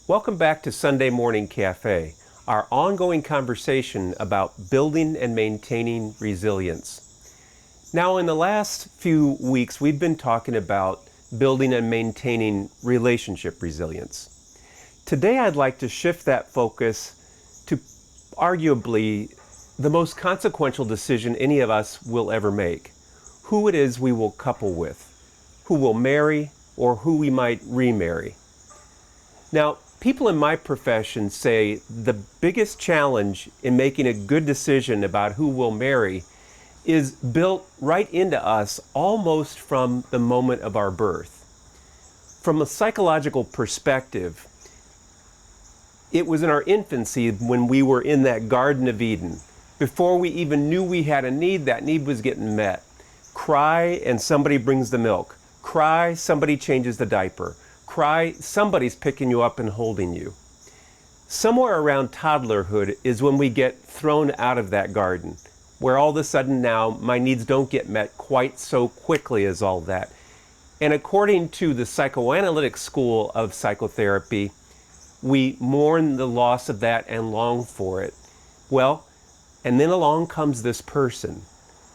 Welcome back to Sunday Morning Cafe, our ongoing conversation about building and maintaining resilience. Now, in the last few weeks, we've been talking about building and maintaining relationship resilience. Today, I'd like to shift that focus to arguably the most consequential decision any of us will ever make: who it is we will couple with, who will marry, or who we might remarry. Now, people in my profession say the biggest challenge in making a good decision about who we'll marry is built right into us almost from the moment of our birth. From a psychological perspective, it was in our infancy when we were in that Garden of Eden. Before we even knew we had a need, that need was getting met. Cry and somebody brings the milk. Cry, somebody changes the diaper. Cry, somebody's picking you up and holding you. Somewhere around toddlerhood is when we get thrown out of that garden, where all of a sudden now my needs don't get met quite so quickly as all that. And according to the psychoanalytic school of psychotherapy, we mourn the loss of that and long for it. Well, and then along comes this person,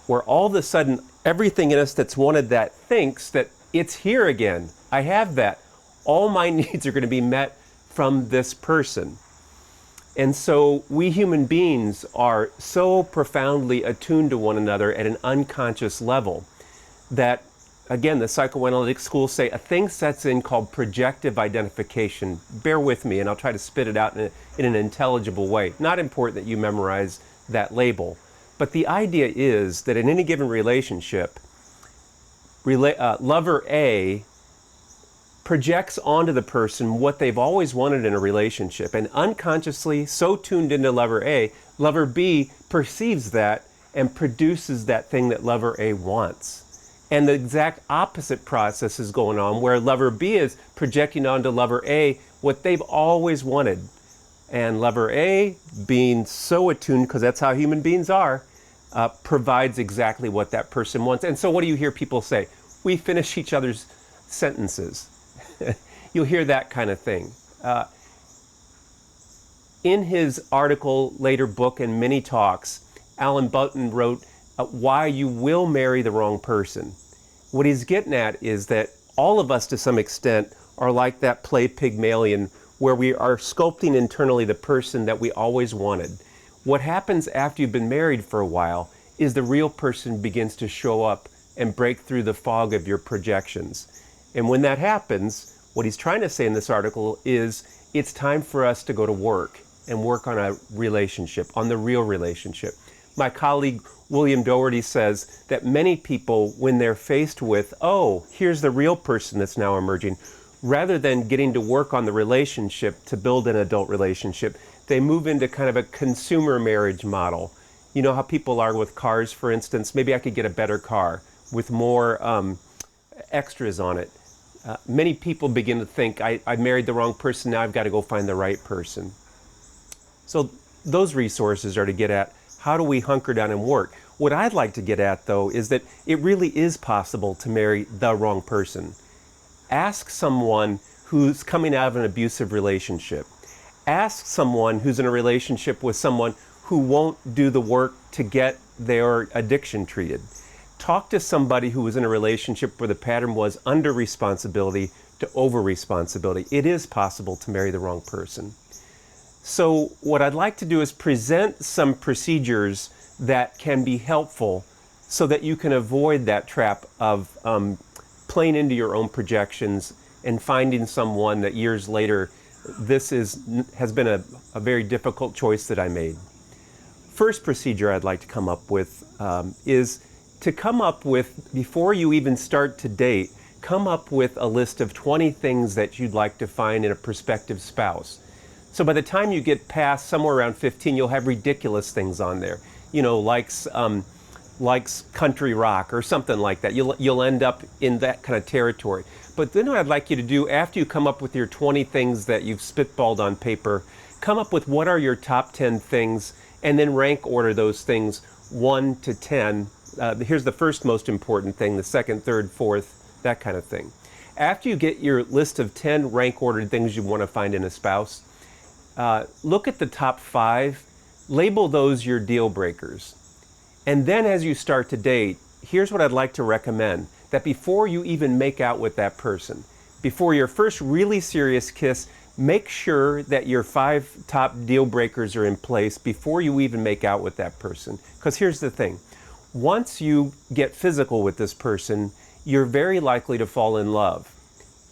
where all of a sudden everything in us that's wanted that thinks that it's here again. I have that. All my needs are going to be met from this person. And so we human beings are so profoundly attuned to one another at an unconscious level that, again, the psychoanalytic schools say a thing sets in called projective identification. Bear with me and I'll try to spit it out in an intelligible way. Not important that you memorize that label, but the idea is that in any given relationship, lover A projects onto the person what they've always wanted in a relationship, and unconsciously, so tuned into lover A, lover B perceives that and produces that thing that lover A wants. And the exact opposite process is going on, where lover B is projecting onto lover A what they've always wanted. And lover A, being so attuned, because that's how human beings are, provides exactly what that person wants. And so what do you hear people say? We finish each other's sentences. You'll hear that kind of thing. In his article, later book, and many talks, Alan Button wrote why you will marry the wrong person. What he's getting at is that all of us, to some extent, are like that play Pygmalion, where we are sculpting internally the person that we always wanted. What happens after you've been married for a while is the real person begins to show up and break through the fog of your projections. And when that happens, what he's trying to say in this article is it's time for us to go to work and work on a relationship, on the real relationship. My colleague William Doherty says that many people, when they're faced with, oh, here's the real person that's now emerging, rather than getting to work on the relationship to build an adult relationship, they move into kind of a consumer marriage model. You know how people are with cars, for instance. Maybe I could get a better car with more extras on it. Many people begin to think, I married the wrong person, now I've got to go find the right person. So those resources are to get at how do we hunker down and work. What I'd like to get at, though, is that it really is possible to marry the wrong person. Ask someone who's coming out of an abusive relationship. Ask someone who's in a relationship with someone who won't do the work to get their addiction treated. Talk to somebody who was in a relationship where the pattern was under responsibility to over responsibility. It is possible to marry the wrong person. So what I'd like to do is present some procedures that can be helpful so that you can avoid that trap of playing into your own projections and finding someone that years later, this has been a very difficult choice that I made. First procedure I'd like to come up with is to come up with, before you even start to date, come up with a list of 20 things that you'd like to find in a prospective spouse. So by the time you get past somewhere around 15, you'll have ridiculous things on there. You know, likes country rock or something like that. You'll end up in that kind of territory. But then what I'd like you to do, after you come up with your 20 things that you've spitballed on paper, come up with what are your top 10 things, and then rank order those things 1 to 10. Here's the first most important thing, the second, third, fourth, that kind of thing. After you get your list of 10 rank ordered things you want to find in a spouse, look at the top 5, label those your deal breakers. And then as you start to date, here's what I'd like to recommend, that before you even make out with that person, before your first really serious kiss, make sure that your 5 top deal breakers are in place before you even make out with that person. Because here's the thing, once you get physical with this person, you're very likely to fall in love.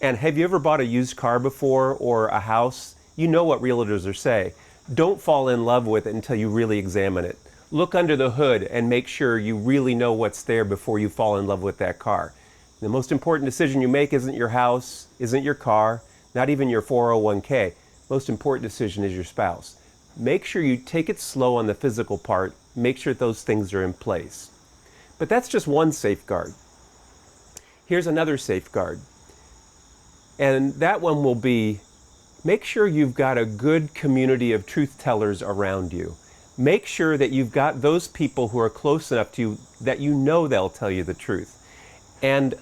And have you ever bought a used car before, or a house? You know what realtors are saying. Don't fall in love with it until you really examine it. Look under the hood and make sure you really know what's there before you fall in love with that car. The most important decision you make isn't your house, isn't your car, not even your 401k. Most important decision is your spouse. Make sure you take it slow on the physical part. Make sure those things are in place. But that's just one safeguard. Here's another safeguard. And that one will be, make sure you've got a good community of truth tellers around you. Make sure that you've got those people who are close enough to you that you know they'll tell you the truth. And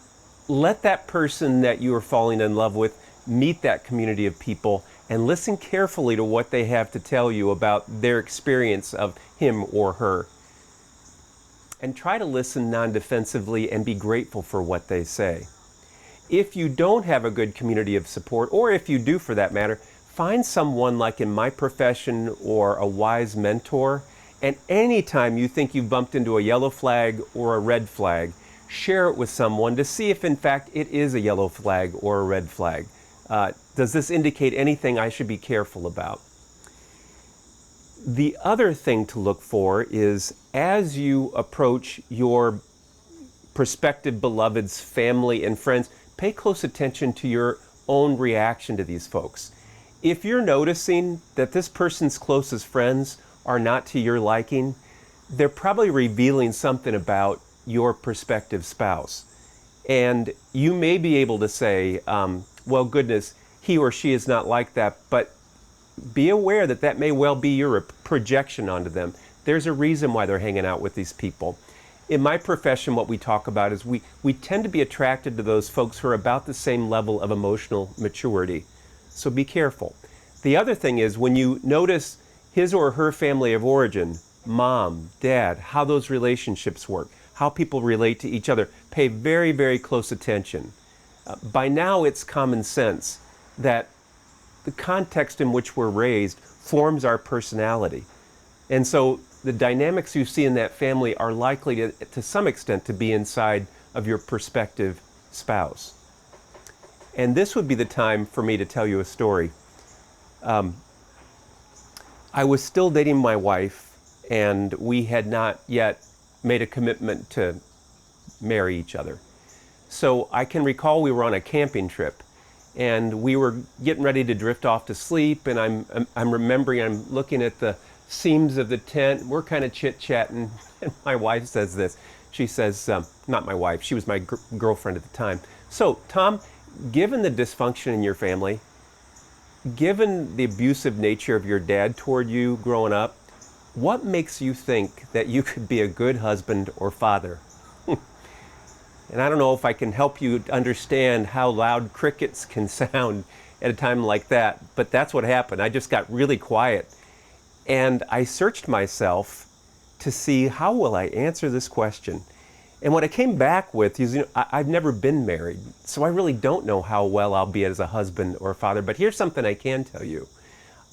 let that person that you are falling in love with meet that community of people and listen carefully to what they have to tell you about their experience of him or her. And try to listen non-defensively and be grateful for what they say. If you don't have a good community of support, or if you do for that matter, find someone like in my profession or a wise mentor, and anytime you think you've bumped into a yellow flag or a red flag, share it with someone to see if in fact it is a yellow flag or a red flag. Does this indicate anything I should be careful about? The other thing to look for is, as you approach your prospective beloved's family and friends, pay close attention to your own reaction to these folks. If you're noticing that this person's closest friends are not to your liking, they're probably revealing something about your prospective spouse. And you may be able to say, well, goodness, he or she is not like that, but be aware that that may well be your projection onto them. There's a reason why they're hanging out with these people. In my profession, what we talk about is we tend to be attracted to those folks who are about the same level of emotional maturity. So be careful. The other thing is, when you notice his or her family of origin, mom, dad, how those relationships work, how people relate to each other, pay very, very close attention. By now, it's common sense that the context in which we're raised forms our personality. And so the dynamics you see in that family are likely to some extent to be inside of your prospective spouse. And this would be the time for me to tell you a story. I was still dating my wife, and we had not yet made a commitment to marry each other. So I can recall we were on a camping trip, and we were getting ready to drift off to sleep, and I'm remembering, I'm looking at the seams of the tent, we're kind of chit-chatting, and my wife says this. She says, not my wife, she was my girlfriend at the time. So, Tom, given the dysfunction in your family, given the abusive nature of your dad toward you growing up, what makes you think that you could be a good husband or father? And I don't know if I can help you understand how loud crickets can sound at a time like that, but that's what happened. I just got really quiet. And I searched myself to see, how will I answer this question? And what I came back with is, I've never been married, so I really don't know how well I'll be as a husband or father. But here's something I can tell you.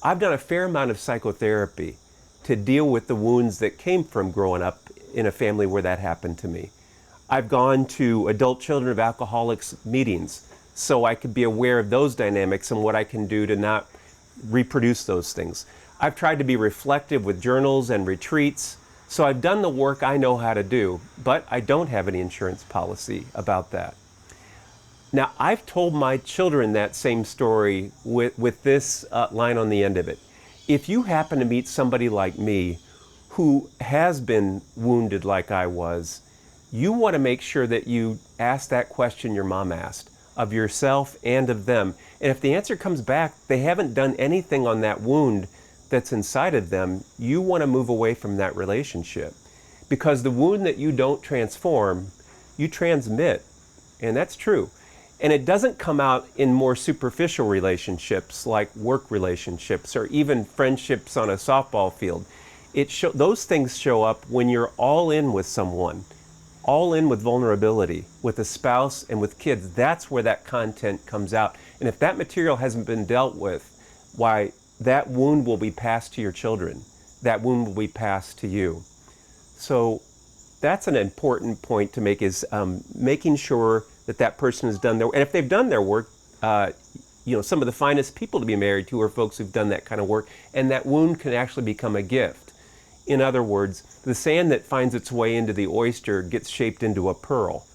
I've done a fair amount of psychotherapy to deal with the wounds that came from growing up in a family where that happened to me. I've gone to adult children of alcoholics meetings so I could be aware of those dynamics and what I can do to not reproduce those things. I've tried to be reflective with journals and retreats, so I've done the work I know how to do, but I don't have any insurance policy about that. Now, I've told my children that same story with this line on the end of it. If you happen to meet somebody like me who has been wounded like I was, you want to make sure that you ask that question your mom asked of yourself and of them. And if the answer comes back, they haven't done anything on that wound that's inside of them, you want to move away from that relationship. Because the wound that you don't transform, you transmit. And that's true. And it doesn't come out in more superficial relationships like work relationships or even friendships on a softball field. Those things show up when you're all in with someone, all in with vulnerability, with a spouse and with kids. That's where that content comes out. And if that material hasn't been dealt with, why, that wound will be passed to your children. That wound will be passed to you. So that's an important point to make, is making sure that that person has done their work. And if they've done their work, some of the finest people to be married to are folks who've done that kind of work, and that wound can actually become a gift. In other words, the sand that finds its way into the oyster gets shaped into a pearl.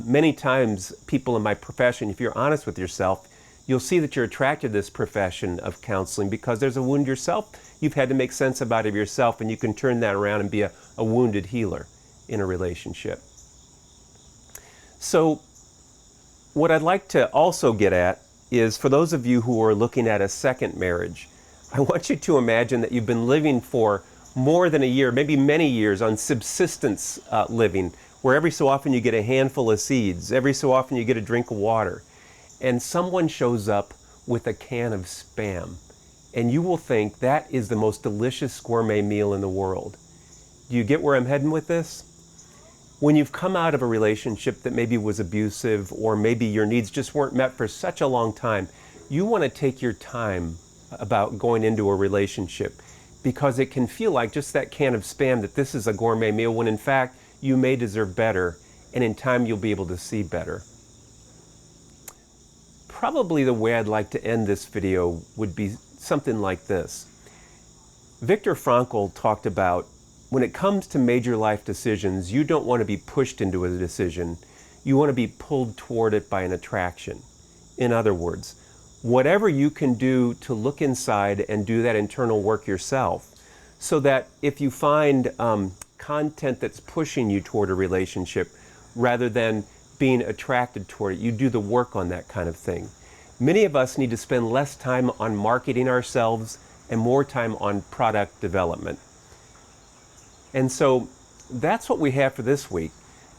Many times, people in my profession, if you're honest with yourself, you'll see that you're attracted to this profession of counseling because there's a wound yourself. You've had to make sense about it yourself, and you can turn that around and be a wounded healer in a relationship. So what I'd like to also get at is, for those of you who are looking at a second marriage, I want you to imagine that you've been living for more than a year, maybe many years, on subsistence living, where every so often you get a handful of seeds, every so often you get a drink of water, and someone shows up with a can of Spam, and you will think that is the most delicious gourmet meal in the world. Do you get where I'm heading with this? When you've come out of a relationship that maybe was abusive, or maybe your needs just weren't met for such a long time, you want to take your time about going into a relationship, because it can feel like just that can of Spam, that this is a gourmet meal, when in fact you may deserve better, and in time you'll be able to see better. Probably the way I'd like to end this video would be something like this. Viktor Frankl talked about, when it comes to major life decisions, you don't want to be pushed into a decision. You want to be pulled toward it by an attraction. In other words, whatever you can do to look inside and do that internal work yourself, so that if you find content that's pushing you toward a relationship, rather than being attracted toward it, you do the work on that kind of thing. Many of us need to spend less time on marketing ourselves and more time on product development. And so that's what we have for this week.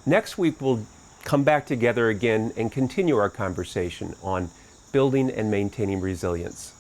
Next week, we'll come back together again and continue our conversation on building and maintaining resilience.